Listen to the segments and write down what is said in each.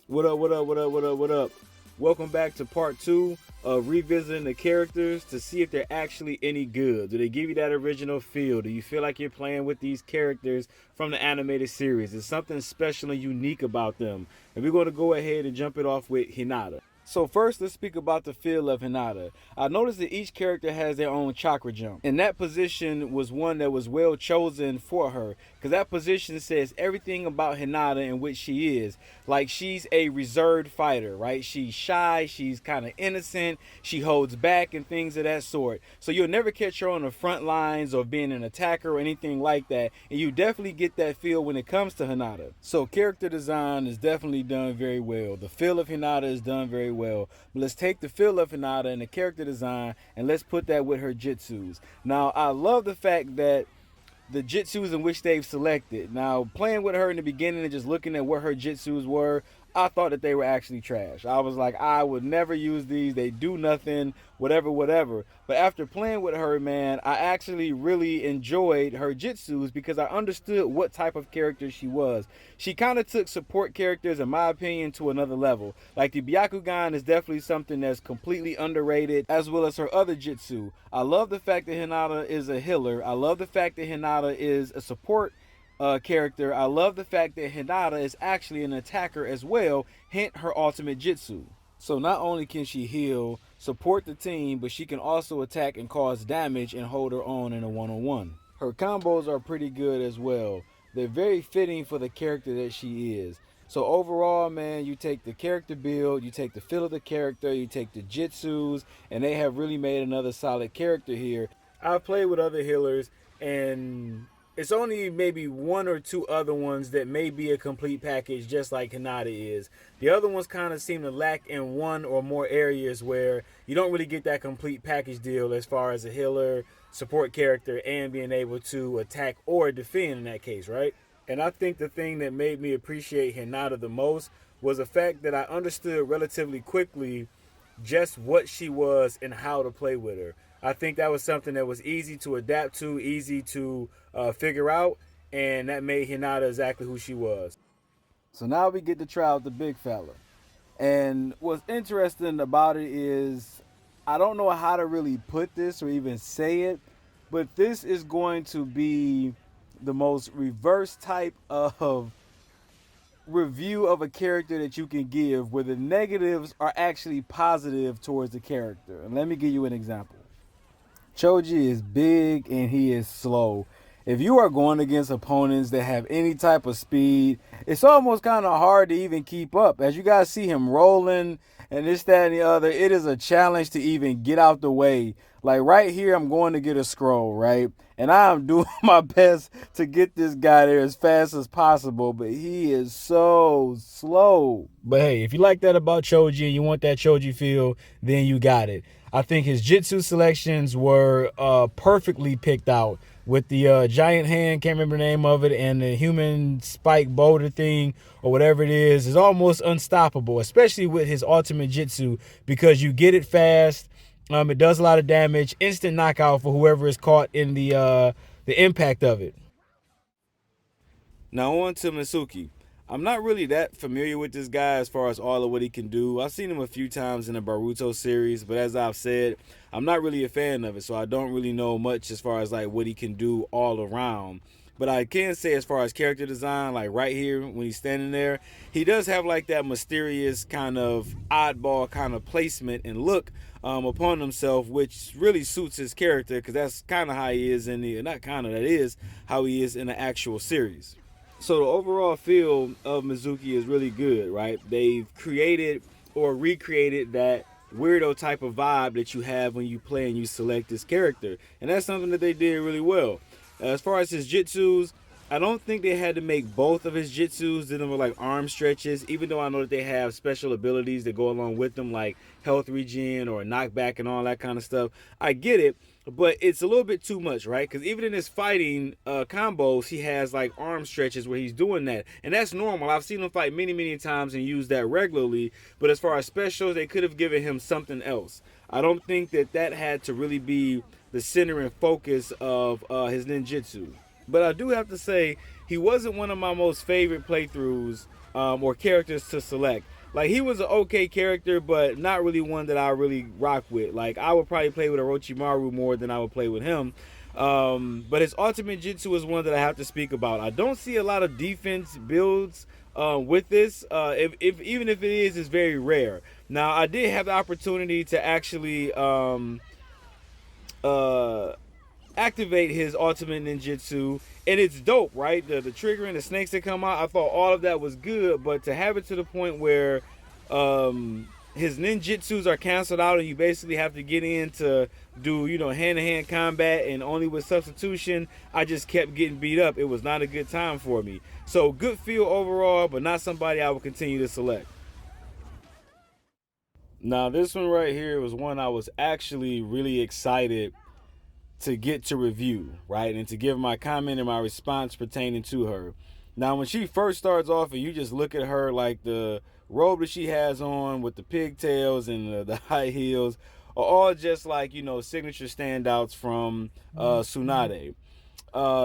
What up, what up, what up, what up, what up? Welcome back to part two of revisiting the characters to see if they're actually any good. Do they give you that original feel? Do you feel like you're playing with these characters from the animated series? Is something special and unique about them? And we're going to go ahead and jump it off with Hinata. So first, let's speak about the feel of Hinata. I noticed that each character has their own chakra jump, and that position was one that was well chosen for her, because that position says everything about Hinata and which she is. Like, she's a reserved fighter, right? She's shy, she's kind of innocent, she holds back and things of that sort. So you'll never catch her on the front lines or being an attacker or anything like that, and you definitely get that feel when it comes to Hinata. So character design is definitely done very well. The feel of Hinata is done very well. But let's take the feel of Hinata and the character design and let's put that with her jitsus. Now, I love the fact that the jitsus in which they've selected. Now, playing with her in the beginning and just looking at what her jitsus were, I thought that they were actually trash. I was like, I would never use these. They do nothing, whatever, whatever. But after playing with her, man, I actually really enjoyed her jitsus because I understood what type of character she was. She kind of took support characters, in my opinion, to another level. Like the Byakugan is definitely something that's completely underrated, as well as her other jitsu. I love the fact that Hinata is a healer. I love the fact that Hinata is a support character. I love the fact that Hinata is actually an attacker as well, hint her ultimate jitsu. So not only can she heal, support the team, but she can also attack and cause damage and hold her own in a one-on-one. Her combos are pretty good as well. They're very fitting for the character that she is. So overall, man, you take the character build, you take the feel of the character, you take the jitsus, and they have really made another solid character here. I've played with other healers, and it's only maybe one or two other ones that may be a complete package, just like Hinata is. The other ones kind of seem to lack in one or more areas where you don't really get that complete package deal as far as a healer, support character, and being able to attack or defend in that case, right? And I think the thing that made me appreciate Hinata the most was the fact that I understood relatively quickly just what she was and how to play with her. I think that was something that was easy to adapt to, easy to figure out, and that made Hinata exactly who she was. So now we get to try out the big fella. And what's interesting about it is I don't know how to really put this or even say it, but this is going to be the most reverse type of review of a character that you can give where the negatives are actually positive towards the character. And let me give you an example. Choji is big and he is slow. If you are going against opponents that have any type of speed, it's almost kind of hard to even keep up. As you guys see him rolling and this, that, and the other, it is a challenge to even get out the way. Like right here, I'm going to get a scroll, right? And I'm doing my best to get this guy there as fast as possible, but he is so slow. But hey, if you like that about Choji and you want that Choji feel, then you got it. I think his jitsu selections were perfectly picked out with the giant hand, can't remember the name of it, and the human spike boulder thing or whatever it is almost unstoppable, especially with his ultimate jitsu because you get it fast. It does a lot of damage, instant knockout for whoever is caught in the impact of it. Now on to Mitsuki. I'm not really that familiar with this guy as far as all of what he can do. I've seen him a few times in the Baruto series, but as I've said, I'm not really a fan of it, so I don't really know much as far as like what he can do all around. But I can say as far as character design, like right here when he's standing there, he does have like that mysterious kind of oddball kind of placement and look upon himself, which really suits his character because that's kind of how he is in the, not kind of, that is how he is in the actual series. So the overall feel of Mizuki is really good, right? They've created or recreated that weirdo type of vibe that you have when you play and you select this character. And that's something that they did really well. As far as his jitsus, I don't think they had to make both of his jitsus do them with like arm stretches, even though I know that they have special abilities that go along with them, like health regen or knockback and all that kind of stuff. I get it, but it's a little bit too much, right? Because even in his fighting combos, he has like arm stretches where he's doing that, and that's normal. I've seen him fight many, many times and use that regularly. But as far as specials, they could have given him something else. I don't think that that had to really be the center and focus of his ninjutsu. But I do have to say, he wasn't one of my most favorite playthroughs or characters to select. Like, he was an okay character, but not really one that I really rock with. Like, I would probably play with Orochimaru more than I would play with him. But his ultimate jutsu is one that I have to speak about. I don't see a lot of defense builds with this. If even if it is, it's very rare. Now, I did have the opportunity to actually uh, activate his ultimate ninjutsu, and it's dope, right? The trigger and the snakes that come out, I thought all of that was good, but to have it to the point where his ninjutsus are canceled out and you basically have to get in to do, you know, hand-to-hand combat and only with substitution, I just kept getting beat up. It was not a good time for me. So good feel overall, but not somebody I would continue to select. Now, this one right here was one I was actually really excited to get to review, right? And to give my comment and my response pertaining to her. Now, when she first starts off and you just look at her, like the robe that she has on with the pigtails and the high heels are all just like, you know, signature standouts from Tsunade.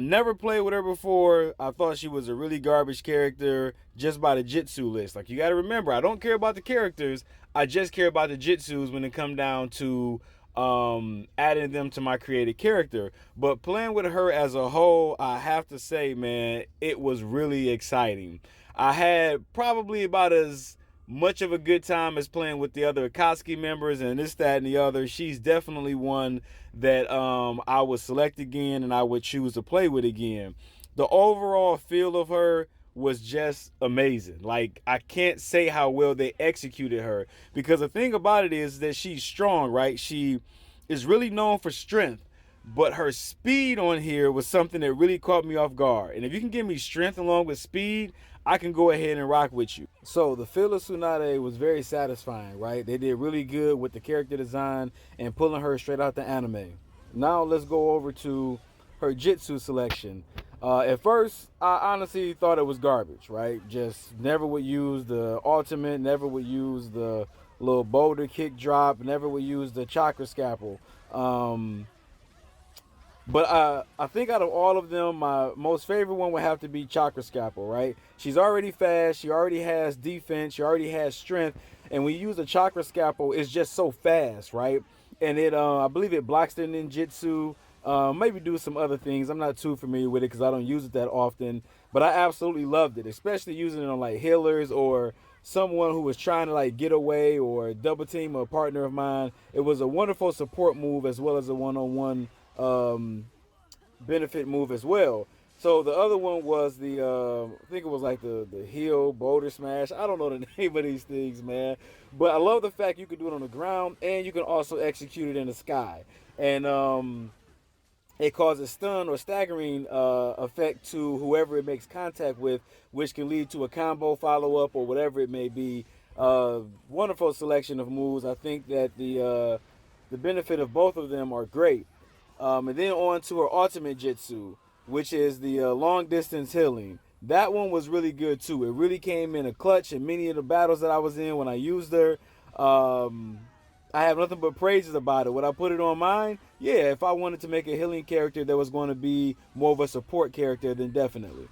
Never played with her before. I thought she was a really garbage character just by the jitsu list. Like, you got to remember, I don't care about the characters. I just care about the jitsus when it come down to adding them to my created character. But playing with her as a whole, I have to say, man, it was really exciting. I had probably about as much of a good time as playing with the other Akatsuki members and this, that, and the other. She's definitely one that I would select again and I would choose to play with again. The overall feel of her was just amazing. Like, I can't say how well they executed her, because the thing about it is that she's strong, right? She is really known for strength, but her speed on here was something that really caught me off guard. And if you can give me strength along with speed, I can go ahead and rock with you. So the feel of Tsunade was very satisfying, right? They did really good with the character design and pulling her straight out the anime. Now let's go over to her jitsu selection. At first, I honestly thought it was garbage, right? Just never would use the ultimate, never would use the little boulder kick drop, never would use the chakra scalpel. But I think out of all of them, my most favorite one would have to be Chakra Scalpel, right? She's already fast. She already has defense. She already has strength. And when you use a Chakra Scalpel, it's just so fast, right? And it, I believe it blocks their ninjutsu. Maybe do some other things. I'm not too familiar with it because I don't use it that often. But I absolutely loved it, especially using it on like healers or someone who was trying to like get away or double team a partner of mine. It was a wonderful support move as well as a one-on-one benefit move as well. So the other one was the I think it was like the heel boulder smash. I don't know the name of these things, man, but I love the fact you can do it on the ground and you can also execute it in the sky. And it causes stun or staggering effect to whoever it makes contact with, which can lead to a combo follow-up or whatever it may be. Wonderful selection of moves. I think that the benefit of both of them are great. And then on to her ultimate jitsu, which is the long distance healing. That one was really good too. It really came in a clutch in many of the battles that I was in when I used her. I have nothing but praises about it. Would I put it on mine? Yeah, if I wanted to make a healing character that was going to be more of a support character, then definitely.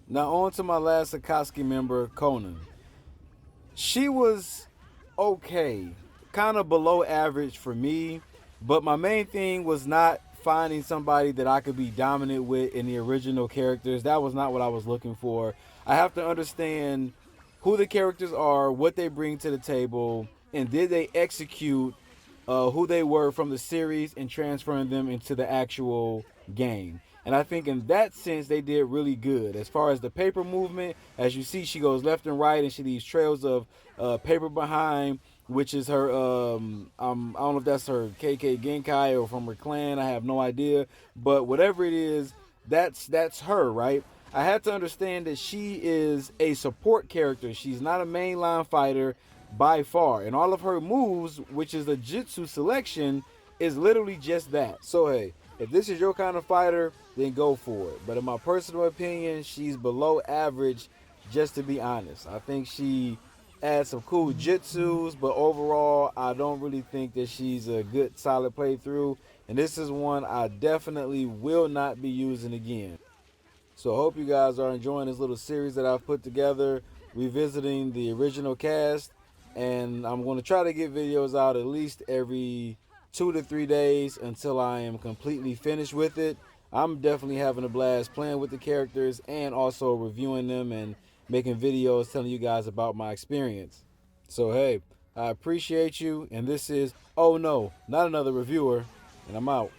Now on to my last Akatsuki member, Konan. She was okay, kind of below average for me. But my main thing was not finding somebody that I could be dominant with in the original characters. That was not what I was looking for. I have to understand who the characters are, what they bring to the table, and did they execute who they were from the series and transferring them into the actual game. And I think in that sense, they did really good. As far as the paper movement, as you see, she goes left and right and she leaves trails of paper behind, which is her, I don't know if that's her KK Genkai or from her clan. I have no idea. But whatever it is, that's her, right? I had to understand that she is a support character. She's not a mainline fighter by far. And all of her moves, which is the Jutsu selection, is literally just that. So, hey, if this is your kind of fighter, then go for it. But in my personal opinion, she's below average, just to be honest. I think she adds some cool jutsus, but overall, I don't really think that she's a good, solid playthrough. And this is one I definitely will not be using again. So I hope you guys are enjoying this little series that I've put together. revisiting the original cast, and I'm going to try to get videos out at least every 2 to 3 days until I am completely finished with it. I'm definitely having a blast playing with the characters and also reviewing them and making videos telling you guys about my experience. So, hey, I appreciate you, and this is Oh No, Not Another Reviewer, and I'm out.